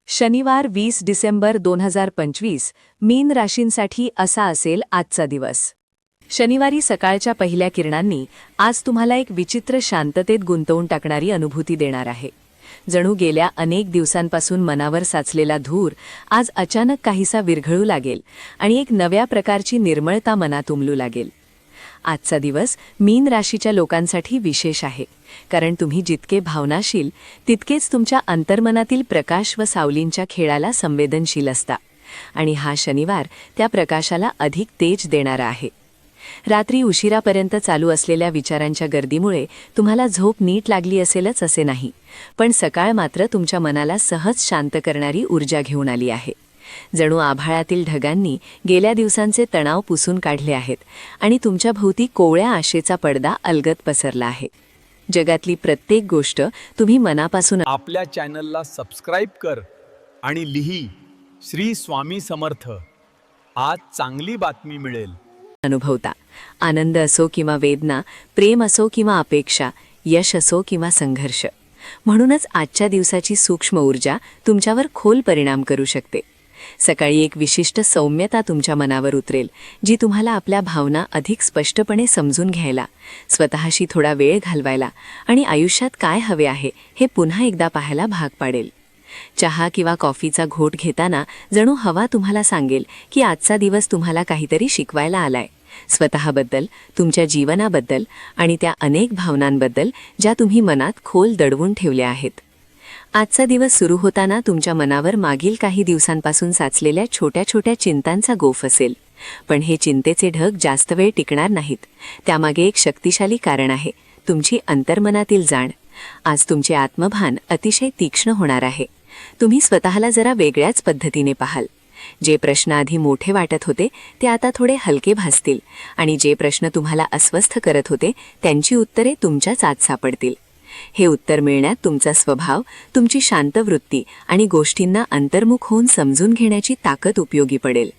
शनिवार 20 डिसेंबर 2025 मीन राशींसाठी असा असेल आजचा दिवस. शनिवारी सकाळच्या पहिल्या किरणांनी आज तुम्हाला एक विचित्र शांततेत गुंतवून टाकणारी अनुभूती देणार आहे. जणू गेल्या अनेक दिवसांपासून मनावर साचलेला धूर आज अचानक काहीसा विरघळू लागेल आणि एक नव्या प्रकारची निर्मळता मनात उमलू लागेल. आजचा दिवस मीन राशीच्या लोकांसाठी विशेष आहे, कारण तुम्ही जितके भावनाशील तितकेच तुमच्या अंतर्मनातील प्रकाश व सावलींच्या खेळाला संवेदनशील असता, आणि हा शनिवार त्या प्रकाशाला अधिक तेज देणारा आहे. रात्री उशिरापर्यंत चालू असलेल्या विचारांच्या गर्दीमुळे तुम्हाला झोप नीट लागली असेलच असे नाही, पण सकाळ मात्र तुमच्या मनाला सहज शांत करणारी ऊर्जा घेऊन आली आहे. जणू आभाळातील ढगांनी गेल्या दिवसांचे तणाव पुसून काढले आहेत आणि तुमच्या भोवती कोवळ्या आशेचा पडदा अलगद पसरला आहे. जगातली प्रत्येक गोष्ट तुम्ही मनापासून आपल्या चॅनलला सबस्क्राइब कर आणि लिही श्री स्वामी समर्थ. आज चांगली बातमी मिळेल. अनुभवता. आनंद असो किंवा वेदना, प्रेम असो किंवा अपेक्षा, यश असो किंवा संघर्ष. म्हणूनच आजच्या दिवसाची सूक्ष्म ऊर्जा तुमच्यावर खोल परिणाम करू शकते. सकाळी एक विशिष्ट सौम्यता तुमच्या मनावर उतरेल, जी तुम्हाला आपल्या भावना अधिक स्पष्टपणे समजून घ्यायला, स्वतःशी थोडा वेळ घालवायला आणि आयुष्यात काय हवे आहे हे पुन्हा एकदा पाहायला भाग पाडेल. चहा किंवा कॉफीचा घोट घेताना जणू हवा तुम्हाला सांगेल की आजचा दिवस तुम्हाला काहीतरी शिकवायला आलाय, स्वतःबद्दल, तुमच्या जीवनाबद्दल आणि त्या अनेक भावनांबद्दल ज्या तुम्ही मनात खोल दडवून ठेवल्या आहेत. आजचा दिवस सुरू होताना तुमच्या मनावर मागील काही दिवसांपासून साचलेल्या छोट्या छोट्या चिंतांचा गोफ असेल, पण हे चिंतेचे ढग जास्त वेळ टिकणार नाहीत. त्यामागे एक शक्तिशाली कारण आहे, तुमची अंतर्मनातील जाण. आज तुमचे आत्मभान अतिशय तीक्ष्ण होणार आहे. तुम्ही स्वतःला जरा वेगळ्याच पद्धतीने पाहाल. जे प्रश्न आधी मोठे वाटत होते ते आता थोडे हलके भासतील, आणि जे प्रश्न तुम्हाला अस्वस्थ करत होते त्यांची उत्तरे तुमच्याच आत सापडतील. हे उत्तर मिळण्यात तुमचा स्वभाव, तुमची शांत वृत्ती आणि गोष्टींना अंतर्मुख होऊन समजून घेण्याची ताकद उपयोगी पडेल.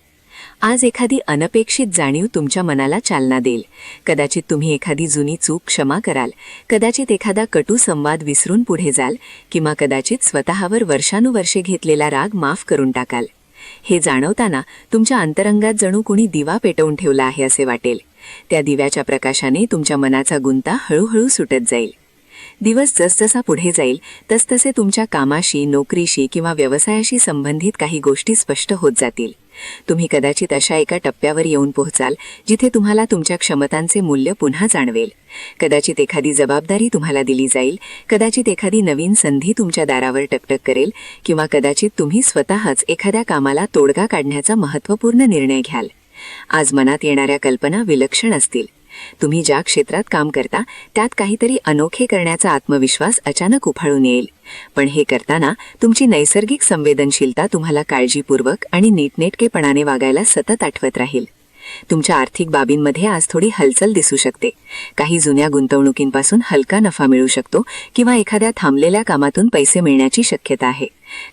आज एखादी अनपेक्षित जाणीव तुमच्या मनाला चालना देईल. कदाचित तुम्ही एखादी जुनी चूक क्षमा कराल, कदाचित एखादा कटू संवाद विसरून पुढे जाल, किंवा कदाचित स्वतःवर वर्षानुवर्षे घेतलेला राग माफ करून टाकाल. हे जाणवताना तुमच्या अंतरंगात जणू कुणी दिवा पेटवून ठेवला आहे असे वाटेल. त्या दिव्याच्या प्रकाशाने तुमच्या मनाचा गुंता हळूहळू सुटत जाईल. दिवस जसजसा पुढे जाईल तसतसे तुमच्या कामाशी, नोकरीशी किंवा व्यवसायाशी संबंधित काही गोष्टी स्पष्ट होत जातील. तुम्ही कदाचित अशा एका टप्प्यावर येऊन पोहोचाल जिथे तुम्हाला तुमच्या क्षमतांचे मूल्य पुन्हा जाणवेल. कदाचित एखादी जबाबदारी तुम्हाला दिली जाईल, कदाचित एखादी नवीन संधी तुमच्या दारावर टकटक करेल, किंवा कदाचित तुम्ही स्वतःच एखाद्या कामाला तोडगा काढण्याचा महत्त्वपूर्ण निर्णय घ्याल. आज मनात येणाऱ्या कल्पना विलक्षण असतील. तुम्ही ज्या क्षेत्रात काम करता त्यात काहीतरी अनोखे करण्याचा आत्मविश्वास अचानक उफाळून येईल, पण हे करताना तुमची नैसर्गिक संवेदनशीलता तुम्हाला काळजीपूर्वक आणि नीटनेटकेपणाने वागायला सतत आठवत राहील. तुमच्या आर्थिक बाबींमध्ये आज थोडी हलचल दिसू शकते. काही जुन्या गुंतवणुकींपासून हलका नफा मिळू शकतो, किंवा एखाद्या थांबलेल्या कामातून पैसे मिळण्याची शक्यता आहे.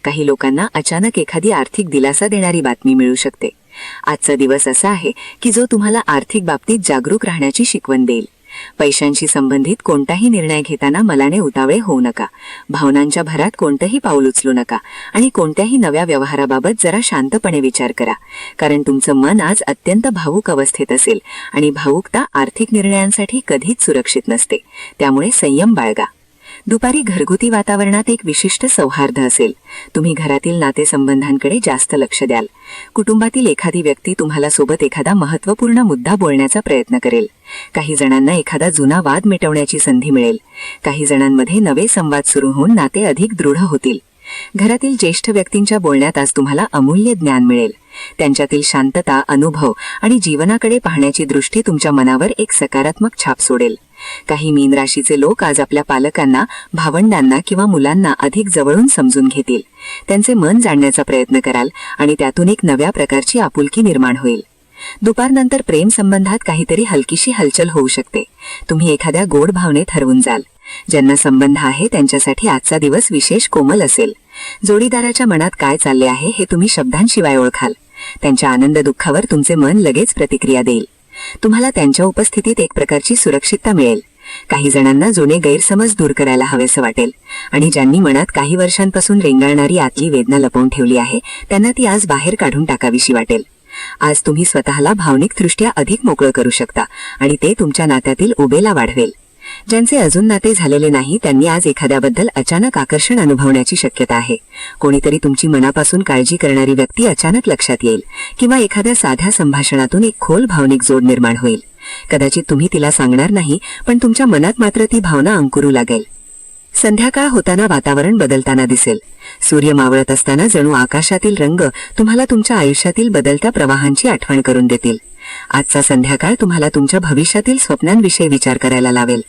काही लोकांना अचानक एखादी आर्थिक दिलासा देणारी बातमी मिळू शकते. आजचा दिवस असा आहे की जो तुम्हाला आर्थिक बाबतीत जागरूक राहण्याची शिकवण देईल. पैशांशी संबंधित कोणताही निर्णय घेताना मनाने उतावळे होऊ नका. भावनांच्या भरात कोणतंही पाऊल उचलू नका आणि कोणत्याही नव्या व्यवहाराबाबत जरा शांतपणे विचार करा, कारण तुमचं मन आज अत्यंत भावुक अवस्थेत असेल आणि भावुकता आर्थिक निर्णयांसाठी कधीच सुरक्षित नसते. त्यामुळे संयम बाळगा. दुपारी घरगुती वातावरणात एक विशिष्ट सौहार्द असेल. तुम्ही घरातील नातेसंबंधांकडे जास्त लक्ष द्याल. कुटुंबातील एखादी व्यक्ती तुम्हाला सोबत एखादा महत्त्वपूर्ण मुद्दा बोलण्याचा प्रयत्न करेल. काही जणांना एखादा जुना वाद मिटवण्याची संधी मिळेल. काही जणांमध्ये नवे संवाद सुरू होऊन नाते अधिक दृढ होतील. घरातील ज्येष्ठ व्यक्तींच्या बोलण्यात आज तुम्हाला अमूल्य ज्ञान मिळेल. त्यांच्यातील शांतता, अनुभव आणि जीवनाकडे पाहण्याची दृष्टी तुमच्या मनावर एक सकारात्मक छाप सोडेल. काही मीन राशीचे लोक आज आपल्या पालकांना, भावंडांना किंवा मुलांना अधिक जवळून समजून घेतील. त्यांचे मन जाणण्याचा प्रयत्न कराल आणि त्यातून एक नव्या प्रकारची आपुलकी निर्माण होईल. दुपारनंतर प्रेम संबंधात काहीतरी हलकीशी हलचल होऊ शकते. तुम्ही एखाद्या गोड भावनेत हरवून जाल. ज्यांना संबंध आहे त्यांच्यासाठी आजचा दिवस विशेष कोमल असेल. जोडीदाराच्या मनात काय चालले आहे हे तुम्ही शब्दांशिवाय ओळखाल. त्यांच्या आनंद दुःखावर तुमचे मन लगेच प्रतिक्रिया देईल. तुम्हाला त्यांच्या उपस्थितीत एक प्रकारची सुरक्षितता मिळेल. काही जणांना जुने गैरसमज दूर करायला हवेसं वाटेल आणि ज्यांनी मनात काही वर्षांपासून रेंगाळणारी आतली वेदना लपवून ठेवली आहे त्यांना ती आज बाहेर काढून टाकावीशी वाटेल. आज तुम्ही स्वतःला भावनिकदृष्ट्या अधिक मोकळं करू शकता आणि ते तुमच्या नात्यातील उबेला वाढवेल. ज्यांचे अजून नाते झालेले नाही त्यांनी आज एखाद्याबद्दल अचानक आकर्षण अनुभवण्याची शक्यता आहे. कोणीतरी तुमची मनापासून काळजी करणारी व्यक्ती अचानक लक्षात येईल किंवा एखाद्या साध्या संभाषणातून एक खोल भावनिक जोड निर्माण होईल. कदाचित तुम्ही तिला सांगणार नाही, पण तुमच्या मनात मात्र ती भावना अंकुरू लागेल. संध्याकाळ होताना वातावरण बदलताना दिसेल. सूर्य मावळत असताना जणू आकाशातील रंग तुम्हाला तुमच्या आयुष्यातील बदलत्या प्रवाहांची आठवण करून देतील. आजचा संध्याकाळ तुम्हाला तुमच्या भविष्यातील स्वप्नांविषयी विचार करायला लावेल.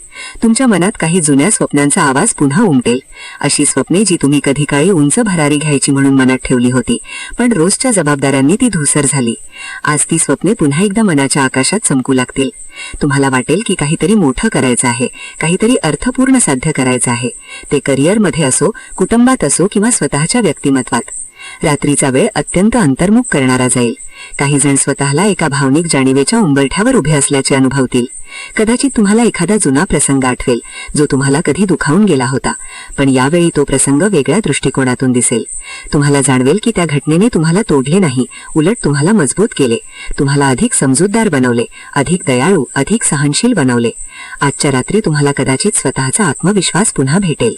तुमच्या मनात काही जुन्या स्वप्नांचा आवाज पुन्हा उमटेल. अशी स्वप्ने जी तुम्ही कधी काळी उंच भरारी घ्यायची म्हणून मनात ठेवली होती, पण रोजच्या जबाबदाऱ्यांनी ती धूसर झाली. आज ती स्वप्ने पुन्हा एकदा मनाच्या आकाशात चमकू लागतील. तुम्हाला वाटेल की काहीतरी मोठं करायचं आहे, काहीतरी अर्थपूर्ण साध्य करायचं आहे. ते करिअरमध्ये असो, कुटुंबात असो किंवा स्वतःच्या व्यक्तिमत्वात. रात्रीचा वेळ अत्यंत अंतर्मुख करणारा जाईल. काही जण स्वतःला एका भावनिक जाणीवेच्या उंबरठ्यावर उभे असल्याचे अनुभवतील. कदाचित तुम्हाला एखादा जुना प्रसंग आठवेल जो तुम्हाला कधी दुखावून गेला होता, पण यावेळी तो प्रसंग वेगळ्या दृष्टिकोनातून दिसेल. तुम्हाला जाणवेल की त्या घटनेने तुम्हाला तोडले नाही, उलट तुम्हाला मजबूत केले. तुम्हाला अधिक समजूतदार बनवले, अधिक दयाळू, अधिक सहनशील बनवले. आजच्या रात्री तुम्हाला कदाचित स्वतःचा आत्मविश्वास पुन्हा भेटेल.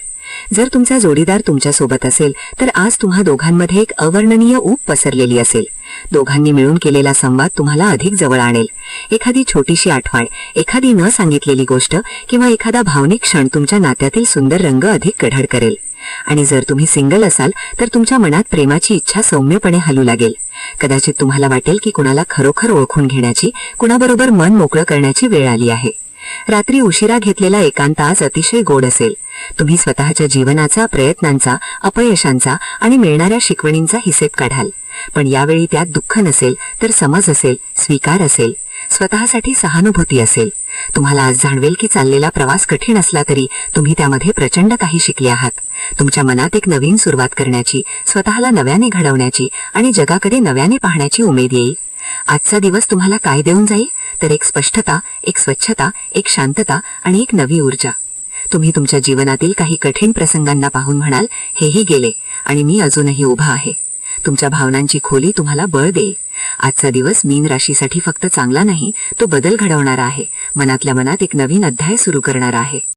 जर तुमचा जोडीदार तुमच्या सोबत असेल तर आज तुम्हा दोघांमध्ये एक अवर्णनीय ऊब पसरलेली असेल. दोघांनी मिळून केलेला संवाद तुम्हाला अधिक जवळ आणेल. एखादी छोटीशी आठवण, एखादी न सांगितलेली गोष्ट किंवा एखादा भावनिक क्षण तुमच्या नात्यातील सुंदर रंग अधिक गढळ करेल. आणि जर तुम्ही सिंगल असाल तर तुमच्या मनात प्रेमाची इच्छा सौम्यपणे हलू लागेल. कदाचित तुम्हाला वाटेल की कुणाला खरोखर ओळखून घेण्याची, कुणाबरोबर मन मोकळं करण्याची वेळ आली आहे. रात्री उशिरा घेतलेला एकांत आज अतिशय गोड असेल. तुम्ही स्वतःच्या जीवनाचा, प्रयत्नांचा, अपयशांचा आणि मिळणाऱ्या शिकवणींचा हिसेब काढाल. पण यावेळी त्यात दुःख नसेल तर समज असेल, स्वीकार असेल, स्वतःसाठी सहानुभूती असेल. तुम्हाला आज जाणवेल की चाललेला प्रवास कठीण असला तरी तुम्ही त्यामध्ये प्रचंड काही शिकले आहात. तुमच्या मनात एक नवीन सुरुवात करण्याची, स्वतःला नव्याने घडवण्याची आणि जगाकडे नव्याने पाहण्याची उमेद येईल. आजचा दिवस तुम्हाला काय देऊन जाईल तर एक स्पष्टता, एक स्वच्छता, एक शांतता आणि एक नवी ऊर्जा. तुम्ही तुमच्या जीवनातील काही कठीण प्रसंगांना पाहून म्हणाल, हेही गेले आणि मी अजूनही उभा आहे. तुमच्या भावनांची खोली तुम्हाला बळ देईल. आजचा दिवस मीन राशीसाठी फक्त चांगला नाही, तो बदल घडवणारा आहे. मनातल्या मनात एक नवीन अध्याय सुरू करणारा आहे.